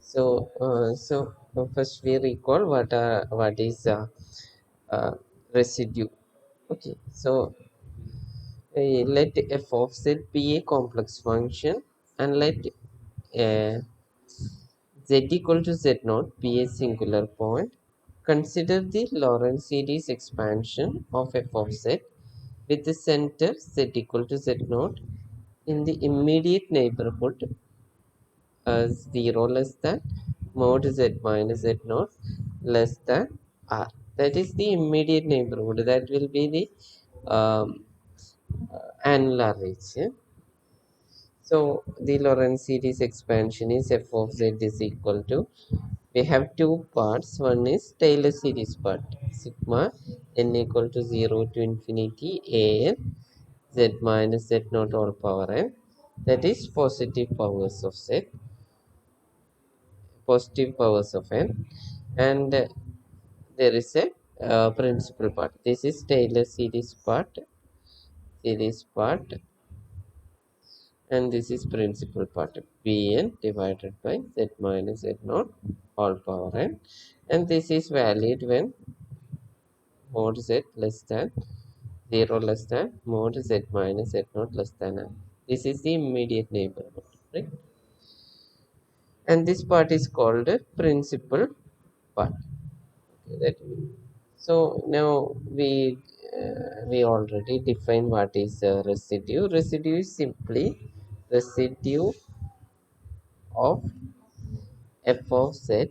So first we recall what is uh, residue. Okay, so let f of z be a complex function, and let uh, z equal to z naught be a singular point. Consider the Laurent series expansion of f of z with the center z equal to z naught in the immediate neighborhood as 0 less than mod z minus z naught less than r. That is the immediate neighborhood. That will be the um, annular reach. Yeah? So the Laurent series expansion is f of z is equal to, we have two parts. One is Taylor series part, sigma n equal to 0 to infinity a n z minus z naught all power n, that is positive powers of n, and there is a principal part. This is Taylor series part, and this is principal part, Bn divided by z minus z naught all power n, and this is valid when mod z less than 0 less than mod z minus z naught less than n. This is the immediate neighborhood, right? And this part is called a principal part. Okay, that so now we already define what is residue. Residue is simply residue of f of z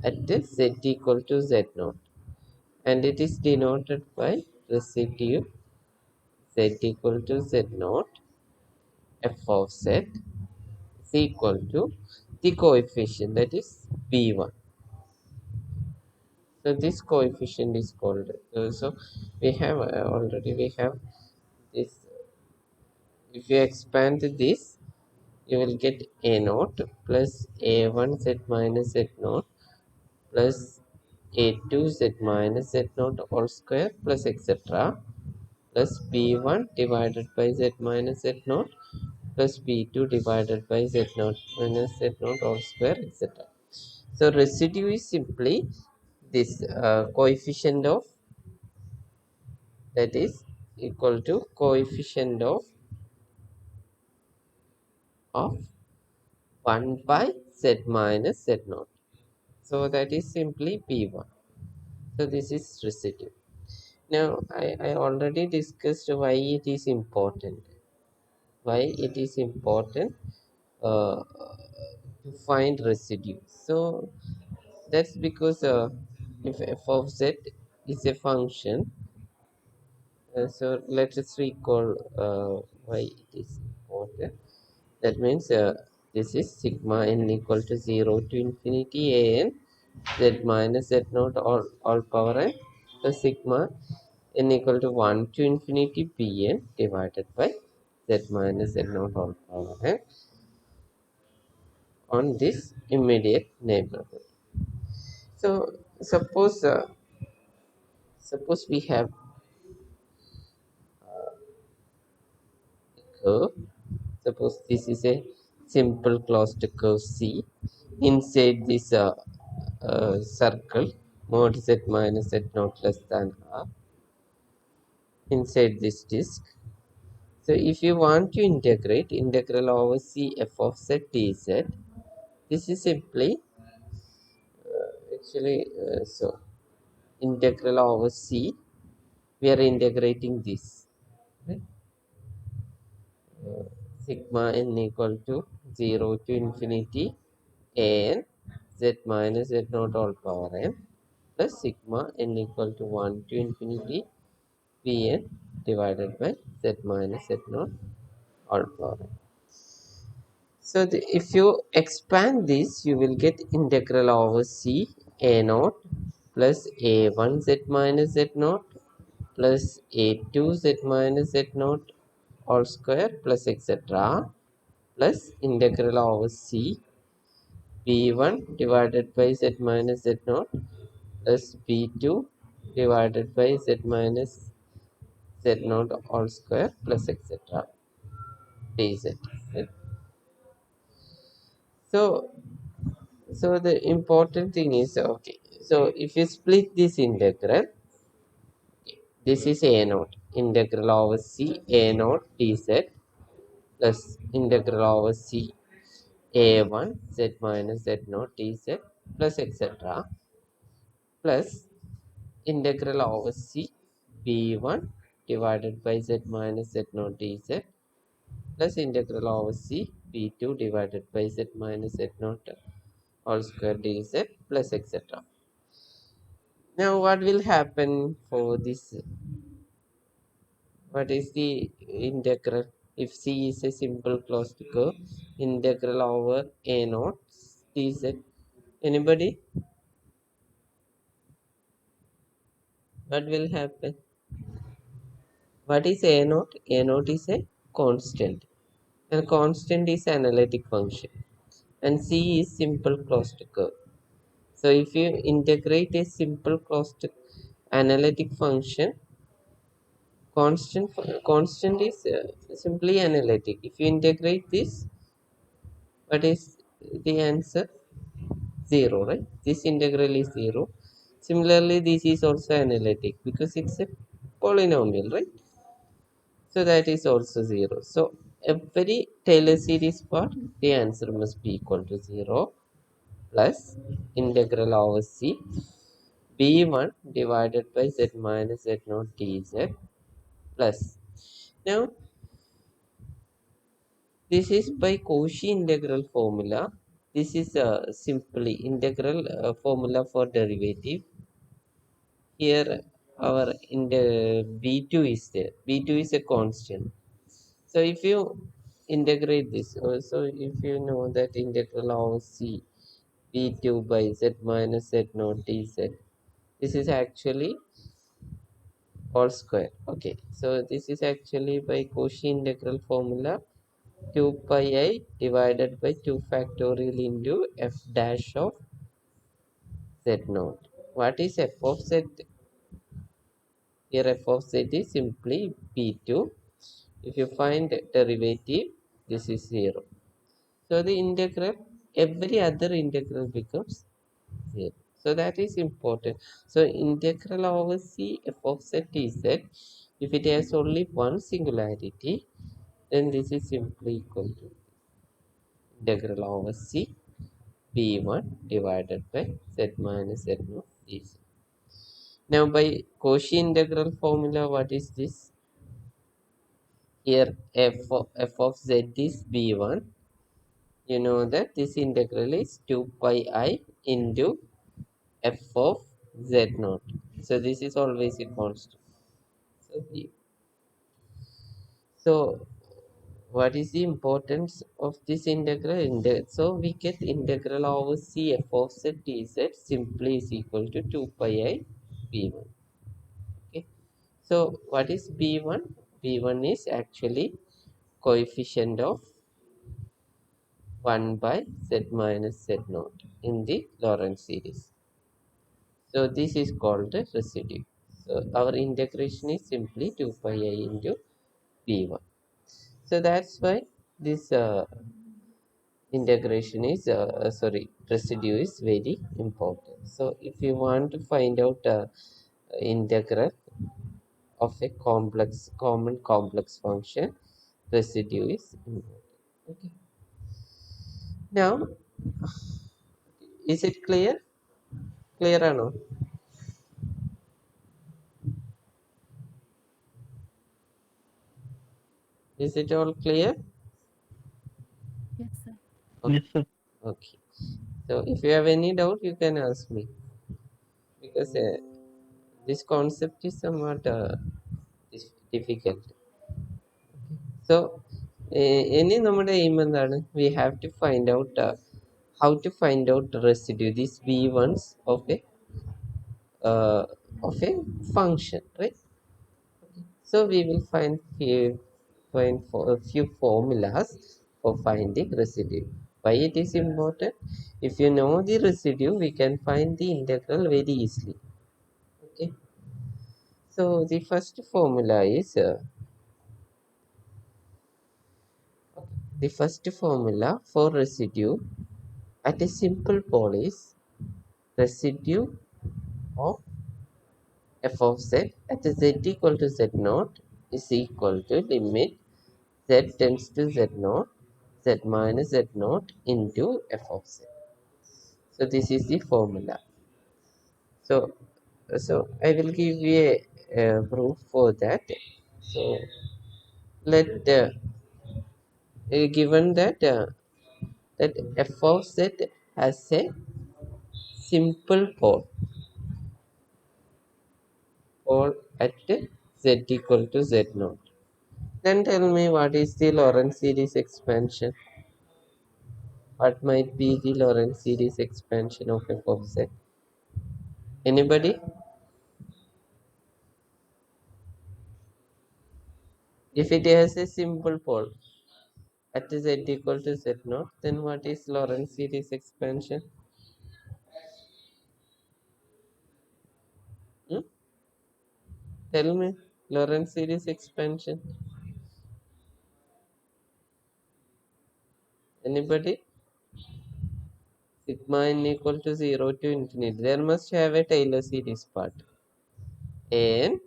at z equal to z naught, and it is denoted by residue z equal to z naught f of z is equal to the coefficient, that is b1. So this coefficient is called so we have already we have this. If you expand this, you will get a naught plus a1 z minus z naught plus a2 z minus z naught all square plus etc. plus b1 divided by z minus z naught plus b2 divided by z naught minus z naught all square, etc. So residue is simply this coefficient of, that is equal to coefficient of 1 by z minus z naught. So that is simply p1. So this is residue. Now I already discussed why it is important. Why it is important to find residue. So that's because if f of z is a function, so let us recall why it is important. That means this is sigma n equal to 0 to infinity a n z minus z naught all power n plus sigma n equal to 1 to infinity p n divided by z minus z naught all power n on this immediate neighborhood. So suppose we have a curve. Suppose this is a simple closed curve C. Inside this circle, mod z minus z naught less than r, inside this disk. So if you want to integrate integral over C f of z dz, this is simply so integral over C, we are integrating this, right? Sigma n equal to 0 to infinity a n z minus z naught all power n plus sigma n equal to 1 to infinity p n divided by z minus z naught all power n. So if you expand this, you will get integral over c a naught plus a1 z minus z naught plus a2 z minus z naught all square plus etc. plus integral over c b1 divided by z minus z naught plus b2 divided by z minus z naught all square plus etc. dz. Right? So So the important thing is, okay, so if you split this integral, this is a naught integral over c a naught dz plus integral over c a1 z minus z naught dz plus etc plus integral over c b1 divided by z minus z naught dz plus integral over c b2 divided by z minus z naught all square dz plus etc. Now what will happen for this? What is the integral? If C is a simple closed curve, integral over A naught dz. Anybody? What will happen? What is A naught? A naught is a constant. And constant is analytic function. And C is simple closed curve. So if you integrate a simple closed analytic function, constant is simply analytic. If you integrate this, what is the answer? 0, right? This integral is 0. Similarly, this is also analytic because it's a polynomial, right? So that is also 0. So every Taylor series part, the answer must be equal to 0 plus integral over c b1 divided by z minus z naught dz plus. Now this is by Cauchy integral formula. This is simply integral formula for derivative. Here our in the b2 is there. B2 is a constant. So if you integrate this, so if you know that integral of c b2 by z minus z naught dz, this is actually all square. Okay, so this is actually by Cauchy integral formula 2 pi I divided by 2 factorial into f dash of z naught. What is f of z? Here f of z is simply b2. If you find derivative, this is 0. So the integral, every other integral becomes 0. So that is important. So integral over c f of z is z. If it has only one singularity, then this is simply equal to integral over c b1 divided by z minus z naught dz. Now by Cauchy integral formula, what is this? Here f of z is b1. You know that this integral is 2 pi I into f of z naught. So this is always a constant. So what is the importance of this integral? So we get integral over c f of z dz simply is equal to 2 pi I b1. Okay. So what is b1? b1 is actually coefficient of 1 by z minus z naught in the Laurent series. So this is called the residue. So our integration is simply 2 pi I into b1. So that's why this integration is residue is very important. So if you want to find out integral of a common complex function, residue is important. Okay. Now, is it clear? Clear or no? Is it all clear? Yes, sir. Okay. Yes, sir. Okay. So if you have any doubt, you can ask me because this concept is somewhat difficult. So ഇനി നമ്മുടെ aim എന്താണ്? We have to find out how to find out the residue, these v1s uh, of a function, right? So we will find for a few formulas for finding residue. Why it is important? If you know the residue, we can find the integral very easily. Okay. So the first formula is the first formula for residue at a simple pole is residue of f of z at z equal to z naught is equal to limit z tends to z naught, z minus z naught into f of z. So this is the formula. So, I will give you a proof for that. So let given that that f of z has a simple pole at z equal to z naught. Then tell me what is the Laurent series expansion? What might be the Laurent series expansion of f of z? Anybody? If it has a simple pole at z equal to z naught, then what is Laurent series expansion? Hmm? Tell me, Laurent series expansion. Anybody? Sigma n equal to 0 to infinity. There must have a Taylor series part. And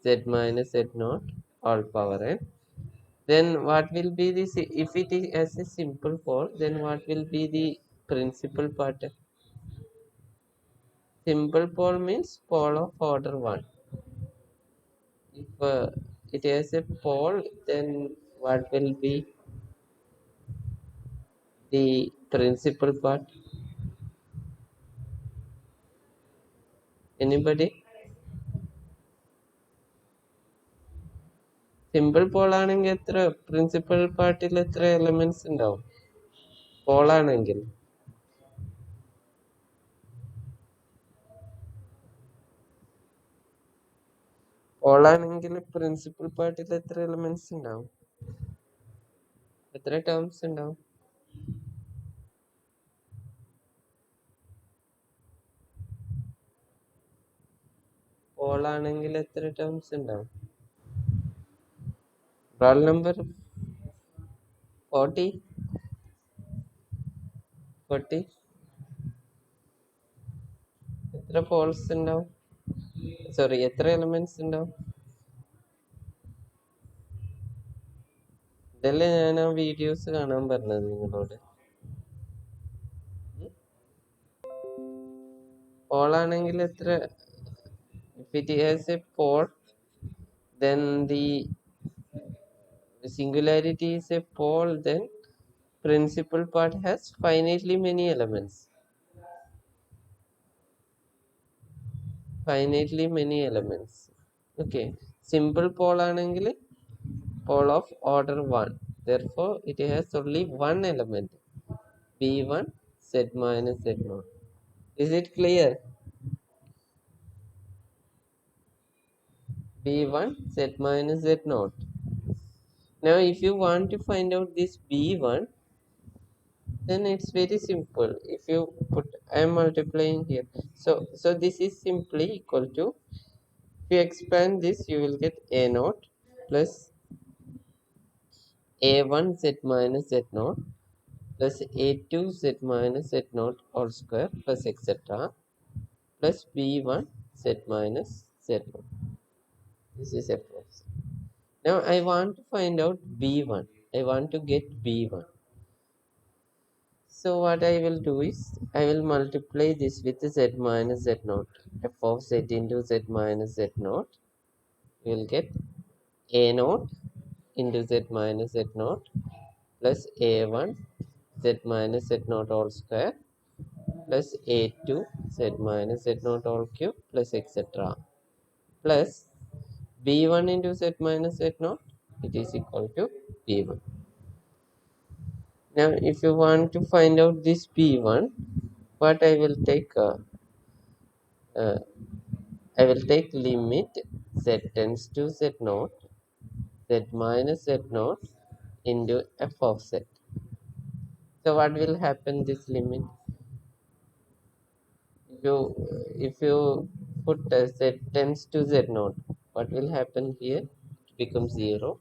z minus z naught all power n. Then what will be the, if it is as a simple pole, then what will be the principal part? Simple pole means pole of order 1. If it has a pole, then what will be the principal part? Anybody? Simple pole ആണെങ്കിൽ എത്ര principal പാർട്ടിൽ എത്ര elements ഉണ്ടാവും? Paul ആണെങ്കിൽ principal പാർട്ടിൽ എത്ര elements ഉണ്ടാവും? എത്ര ടേംസ് ഉണ്ടാവും? പോൾ ആണെങ്കിൽ എത്ര ടേംസ് ഉണ്ടാവും? റോൾ നമ്പർ 40 40 എത്ര പോൾസ് ഉണ്ടാവും? സോറി, എത്ര എലമെന്റ്സ് ഉണ്ടാവും? ഇതല്ലേ ഞാൻ ആ വീഡിയോസ് കാണാൻ പറഞ്ഞത് നിങ്ങളോട്. പോൾ ആണെങ്കിൽ എത്ര? If it has a pole, then the singularity is a pole, then principal part has finitely many elements. Finitely many elements. Okay. Simple pole ആണെങ്കിൽ pole of order 1. Therefore, it has only one element. B1 z minus z0. Is it clear? B1 z minus z0. Now, if you want to find out this B1, then it's very simple. If you put, I am multiplying here. So this is simply equal to, if you expand this, you will get A0 plus A1 z minus z0 plus A2 z minus z0 all square plus etc. plus B1 z minus z0. This is a process. Now I want to find out B1. I want to get B1. So what I will do is, I will multiply this with z minus z0. F of z into z minus z0. You will get A0 into z minus z0 plus A1 z minus z0 all square plus A2 z minus z0 all cube plus etc. plus B1 into z minus z0, it is equal to B1. Now if you want to find out this B1, what I will take, uh, I will take limit z tends to z0, z minus z0 into f of z. So what will happen this limit? If you put z tends to z0, what will happen here? It becomes 0,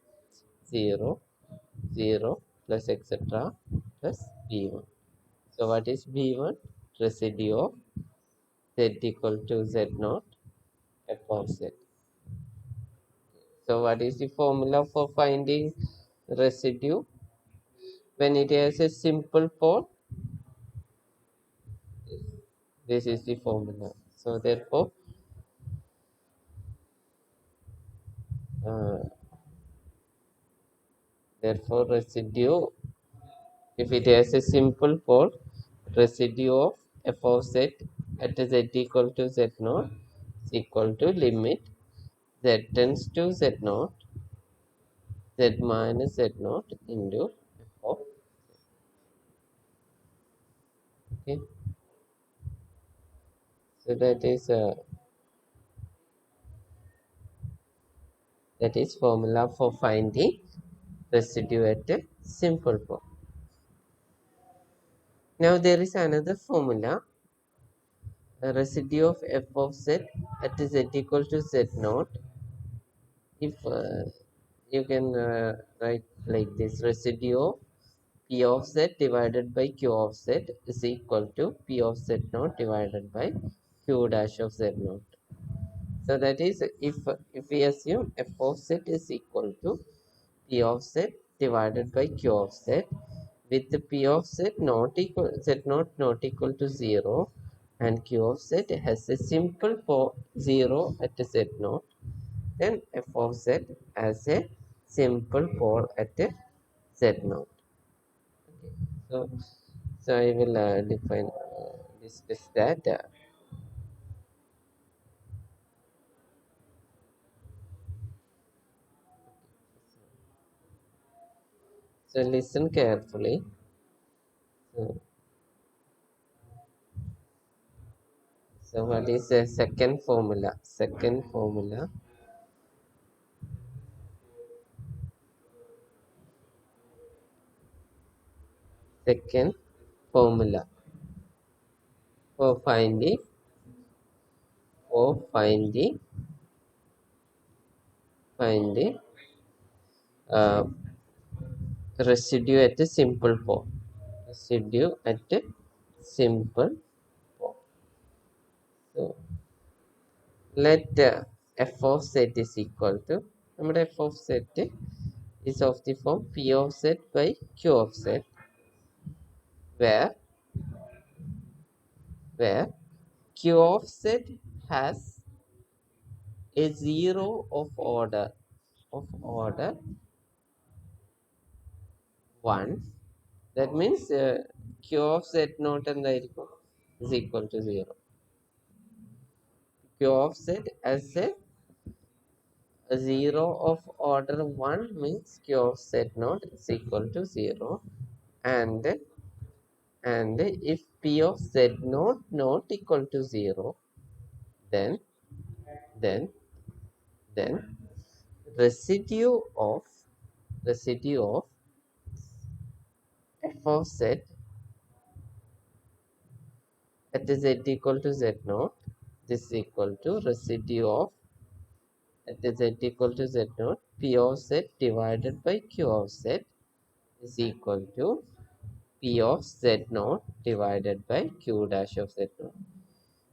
0, 0 plus etc. plus b1. So what is B1? Residue of Z equal to Z naught f of Z. So what is the formula for finding residue? When it has a simple pole, this is the formula. So uh, therefore residue, if it has a simple pole, residue of f of z at z equal to z naught is equal to limit z tends to z naught, z minus z naught into f of, okay. So that is formula for finding residue at a simple pole. Now there is another formula, a residue of f of z at z equal to z naught. If you can write like this: residue of p of z divided by q of z is equal to p of z naught divided by q dash of z naught. So that is, if we assume f of z is equal to p of z divided by q of z, with the p of z not equal, z naught not equal to 0, and q of z has a simple for 0 at z naught, then f of z as a simple pole at z naught. Okay. So I will discuss that. So listen carefully. So, so what is the second formula? Second formula for finding finding uh, residue at a simple form. Residue at a simple form. So let f of z is equal to, നമ്മുടെ f of z is of the form p of z by q of z, where where q of z has a zero of order 1. That means q of z naught എന്തായിരിക്കും is equal to 0. Q of z as a 0 of order 1 means q of z naught is equal to 0, and if p of z naught not equal to 0, then then then residue of residue of f of z at z equal to z naught, this is equal to residue of at z equal to z naught p of z divided by q of z is equal to p of z naught divided by q dash of z naught.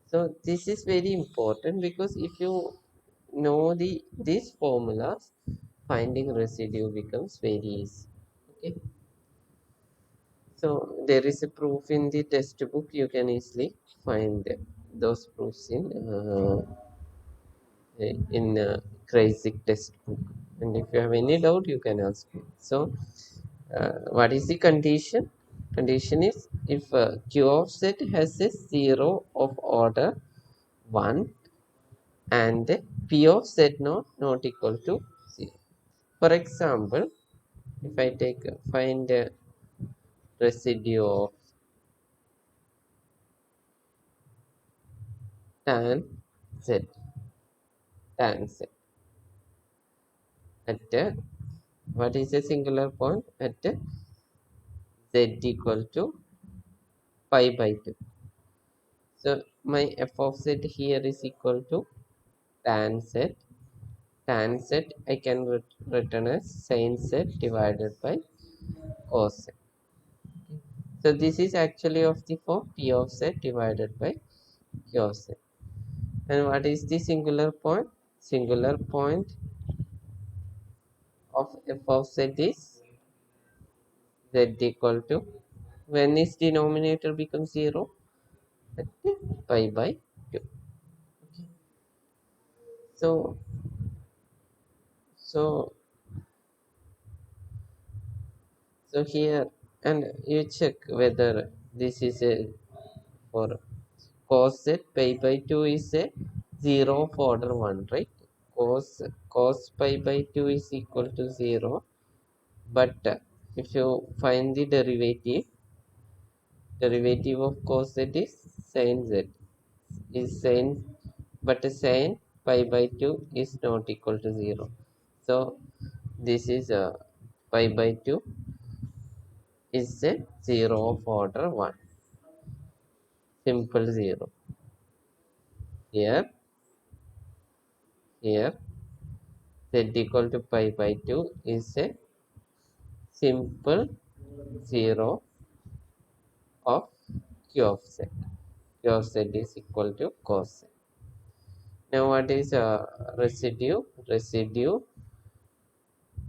So this is very important, because if you know these formulas, finding residue becomes very easy. Okay. So there is a proof in the textbook. You can easily find those proofs in Crazy textbook. And if you have any doubt, you can ask me. So what is the condition? Condition is, if q of z has a 0 of order 1, and p of z not equal to 0. For example, if I take find residue of tan z tan z at what is a singular point at z equal to pi by 2. So my f of z here is equal to tan z. Tan z I can written as sin z divided by cos z. So this is actually of the form P of Z divided by Q of Z. And what is the singular point? Singular point of f of Z is Z equal to, when is denominator becomes 0? At pi by 2. So, so, so here, and you check whether this is a, for cos z pi by 2 is a 0 of order 1, right? Cos pi by 2 is equal to 0, but if you find the derivative of cos z is sin z, is sin, but sin pi by 2 is not equal to 0. So this is pi by 2 is a 0 of order 1, simple 0. Here z equal to pi by 2 is a simple 0 of q of z. Q of z is equal to cos z. Now what is residue? Residue,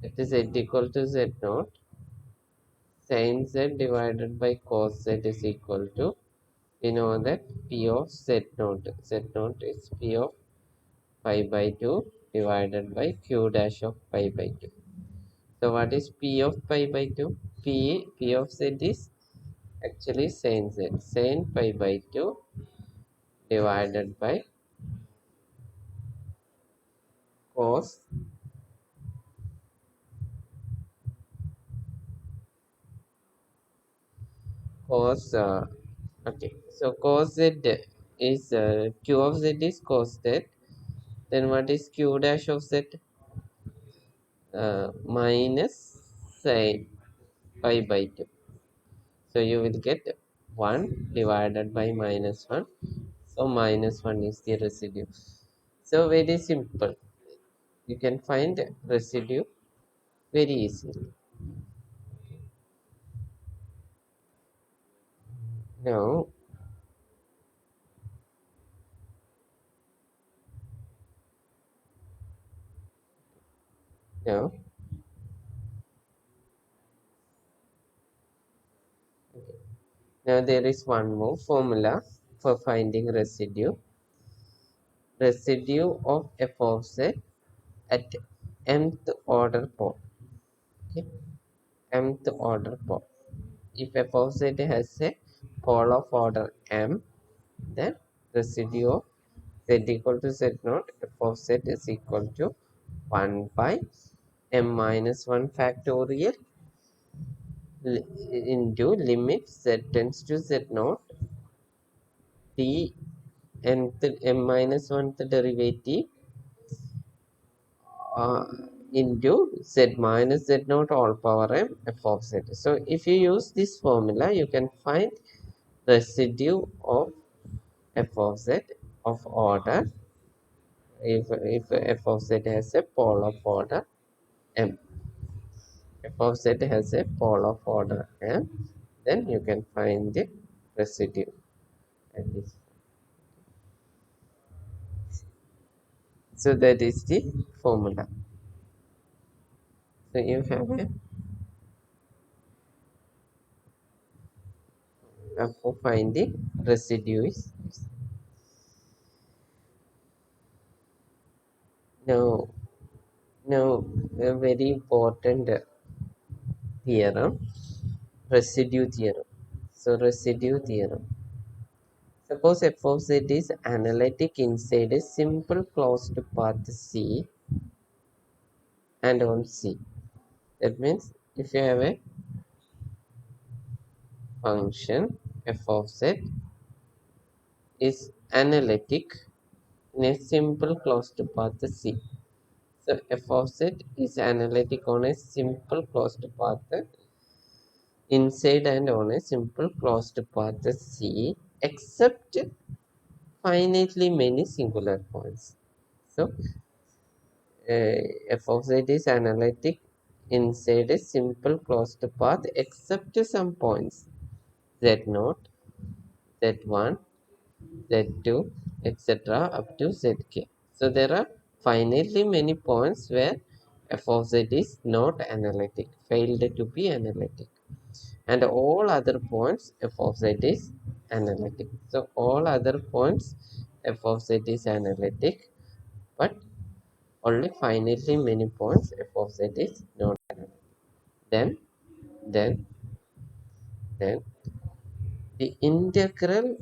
it is z equal to z naught. Sin z divided by cos z is equal to, we know that p of z naught. Z naught is p of pi by 2 divided by q dash of pi by 2. So what is p of pi by 2? P of z is actually sin z. Sin pi by 2 divided by cos, okay, so cos z is q of z is cos z. Then what is q dash of z? Minus sin pi by 2. So you will get 1 divided by minus 1. So minus 1 is the residue. So very simple. You can find residue very easily. Now, now, now there is one more formula for finding residue. Residue of f of z at mth order pole. Okay, mth order pole. If f of z has a pole of order m, then residue of z equal to z naught f of z is equal to 1 by m minus 1 factorial into limit z tends to z naught t nth m minus 1th derivative uh, into z minus z naught all power m f of z. So if you use this formula, you can find residue of f of z of order, if f of z has a pole of order m. F of z has a pole of order m, then you can find the residue. And this. So that is the formula. So you have a for finding residue is now, a very important theorem, residue theorem. So residue theorem. Suppose f of z is analytic inside a simple closed path C and on C. That means if you have a function f of z is analytic in a simple closed path C. So f of z is analytic on a simple closed path inside and on a simple closed path C, except finitely many singular points. So f of z is analytic inside a simple closed path except some points. z0, z1, z2, etc. up to zk. So there are finitely many points where f of z is not analytic, failed to be analytic, and all other points f of z is analytic. So all other points f of z is analytic, but only finitely many points f of z is not analytic. Then, then, then the integral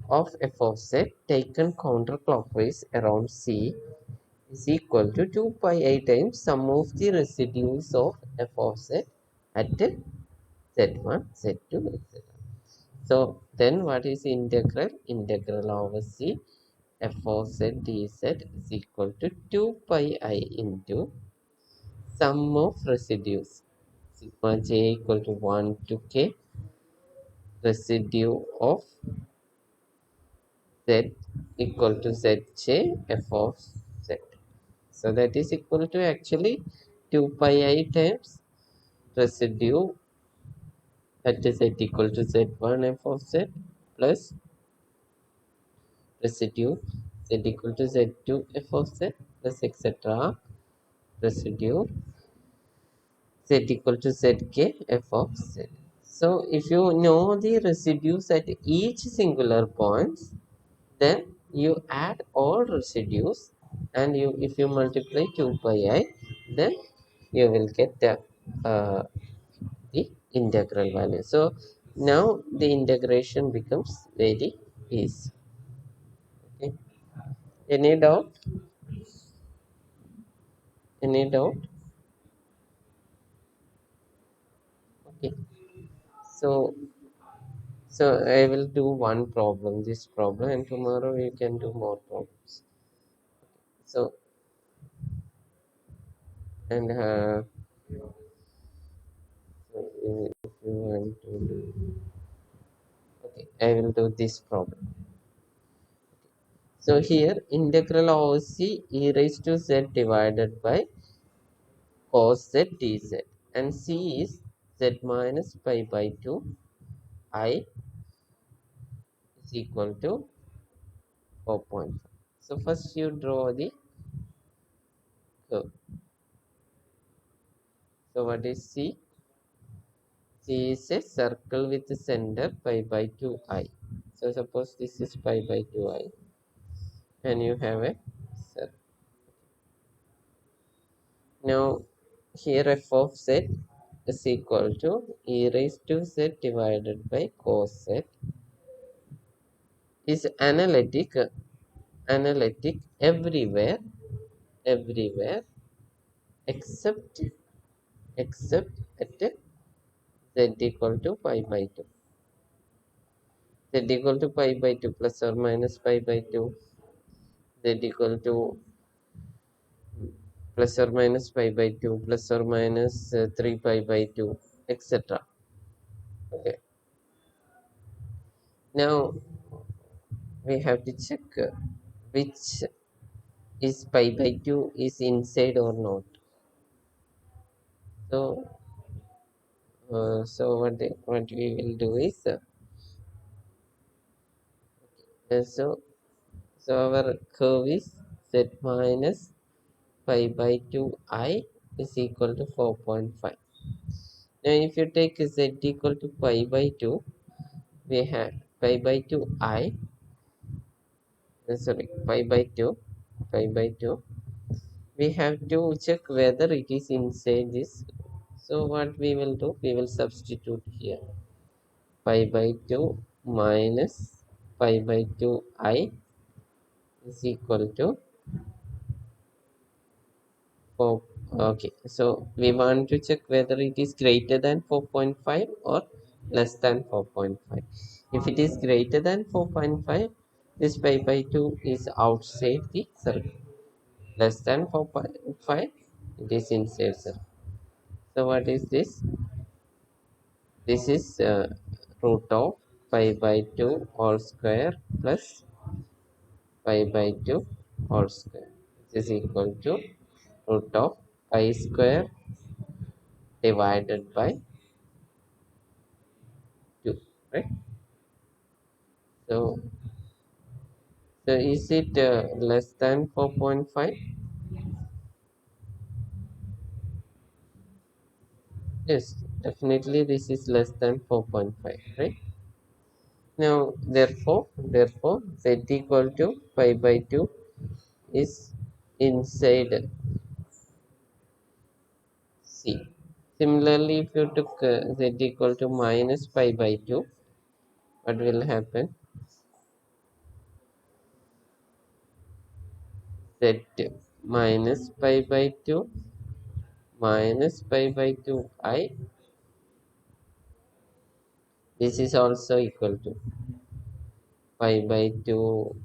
of f of z taken counterclockwise around c is equal to 2 pi I times sum of the residues of f of z at z1, z2, etc. So then what is the integral? Integral over c f of z dz is equal to 2 pi I into sum of residues sigma j equal to 1 to k residue of z equal to zj f of z. So that is equal to actually 2 pi I times residue at z equal to z1 f of z plus residue z equal to z2 f of z plus etc. residue z equal to zk f of z. So if you know the residues at each singular points, then you add all residues, and you if you multiply 2 pi I, then you will get uh, the integral value. So now the integration becomes very easy. Okay. Any doubt? Any doubt? Okay. So I will do one problem, this problem, and tomorrow you can do more problems. So and so if you want to do, okay, I will do this problem. So here integral over c e raised to z divided by cos z dz, and c is z minus pi by 2 I is equal to 4.5. So first you draw the curve. So what is c? C is a circle with the center pi by 2i. So suppose this is pi by 2i, and you have a circle. Now here f of z is equal to e raised to z divided by cos z is analytic everywhere except at z equal to pi by 2. Z equal to pi by 2 plus or minus pi by 2, z equal to plus or minus pi by 2 plus or minus 3 pi by 2, etc. Okay. Now we have to check which is pi by 2 is inside or not. So what we will do is so our curve is z minus pi by 2i is equal to 4.5. Now if you take z equal to pi by 2, we have pi by 2i, sorry, pi by 2, we have to check whether it is inside this. So what we will do, we will substitute here pi by 2 minus pi by 2i is equal to 4. Okay, so we want to check whether it is greater than 4.5 or less than 4.5. If it is greater than 4.5, this pi by 2 is outside the circle. Less than 4.5, it is inside circle. So what is this? This is root of pi by 2 whole square plus pi by 2 whole square, which is equal to root of pi square divided by 2. right? So, so is it less than 4.5? Yes, definitely this is less than 4.5, right? Now, therefore, z equal to pi by 2 is inside C. Similarly, if you took z equal to minus pi by 2, what will happen? Z minus pi by 2 minus pi by 2 I. This is also equal to pi by 2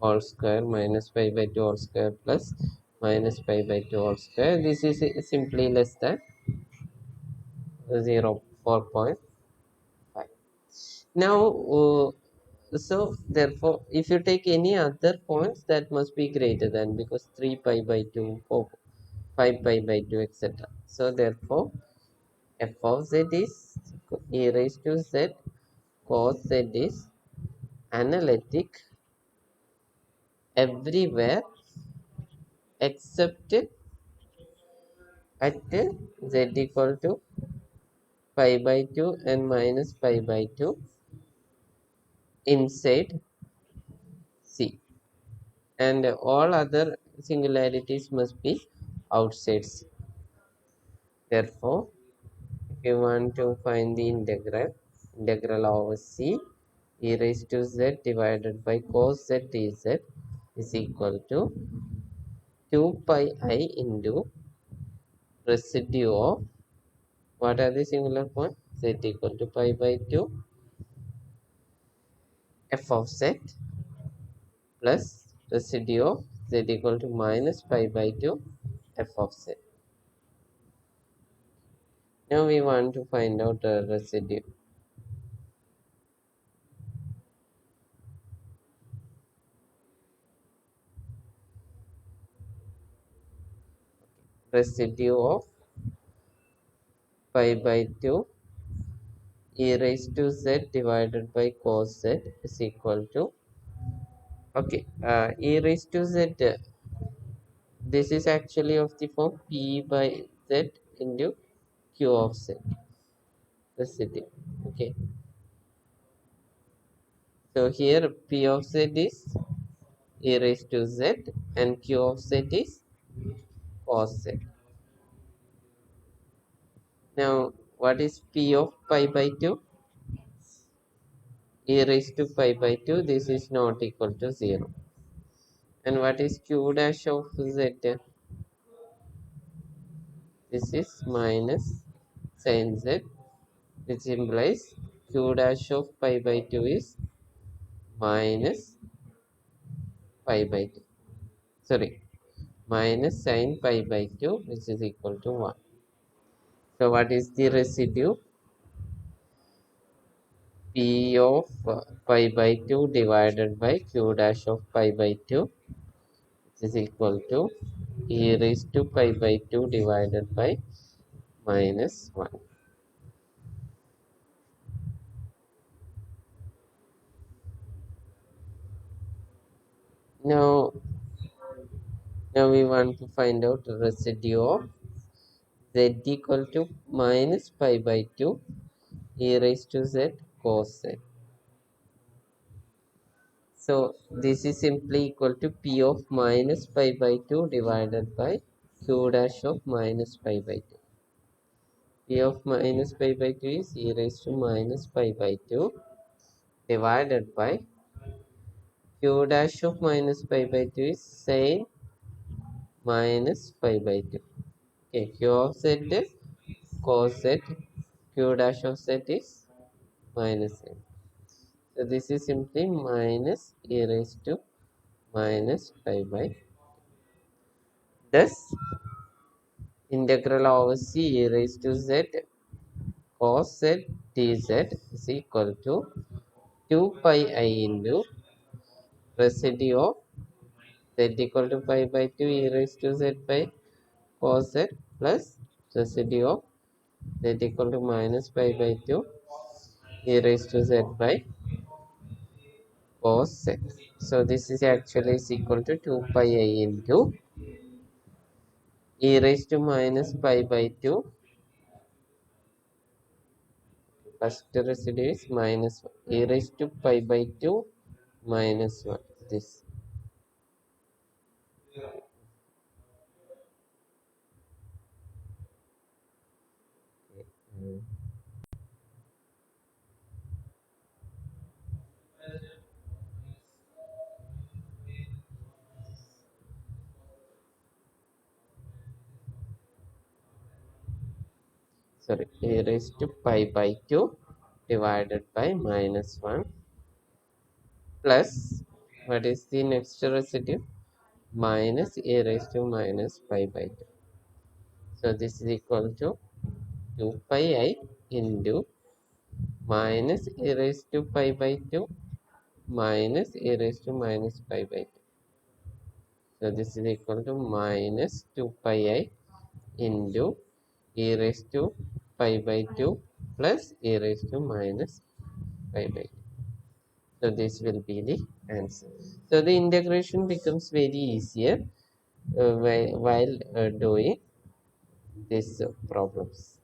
whole square minus pi by 2 whole square plus minus pi by 2 whole square. This is simply less than 0 4.5. Now, so therefore, if you take any other points, that must be greater than, because 3 pi by 2, 4, 5 pi by 2, etc. So therefore, f of z is e raised to z cos z is analytic everywhere except at z equal to pi by 2 and minus pi by 2 inside C, and all other singularities must be outside C. Therefore, if you want to find the integral over C e raised to z divided by cos z dz is equal to 2 pi I into residue of, what are the singular points? Z equal to pi by 2 f of z plus residue of z equal to minus pi by 2 f of z. Now we want to find out the residue. Residue of pi by 2 e raised to z divided by cos z is equal to, okay, e raised to z, this is actually of the form p by z into q of z residue. Okay, so here p of z is e raised to z and q of z is cos z. Now, what is p of pi by 2? E raised to pi by 2, this is not equal to 0. And what is q dash of z? This is minus sin z, which implies q dash of pi by 2 is minus pi by 2. Sorry, minus sin pi by 2, which is equal to 1. So what is the residue? P of pi by 2 divided by q dash of pi by 2, which is equal to e raised to pi by 2 divided by minus 1. Now, now we want to find out the residue of z equal to minus pi by 2 e raised to z cos z. So this is simply equal to p of minus pi by 2 divided by q dash of minus pi by 2. P of minus pi by 2 is e raised to minus pi by 2 divided by q dash of minus pi by 2 is sin minus pi by 2. Okay, q of z is cos z, q dash of z is minus n. So this is simply minus e raised to minus pi by. Thus, integral over c e raised to z cos z dz is equal to 2 pi I into residue of z equal to pi by 2 e raised to z by cos z plus residue of z equal to minus pi by 2 e raised to z by cos x. So this is actually is equal to 2 pi I into e raised to minus pi by 2. First residue is minus 1. E raised to pi by 2 minus 1. This. Mm. Sorry, e raised to pi by 2 divided by minus 1 plus what is the next residue? Minus e raised to minus pi by 2. So this is equal to 2 pi I into minus e raised to pi by 2 minus e raised to minus pi by 2. So this is equal to minus 2 pi I into e raised to pi by 2 plus e raised to minus pi by 2. So this will be the answer. So the integration becomes very easier while doing these problems.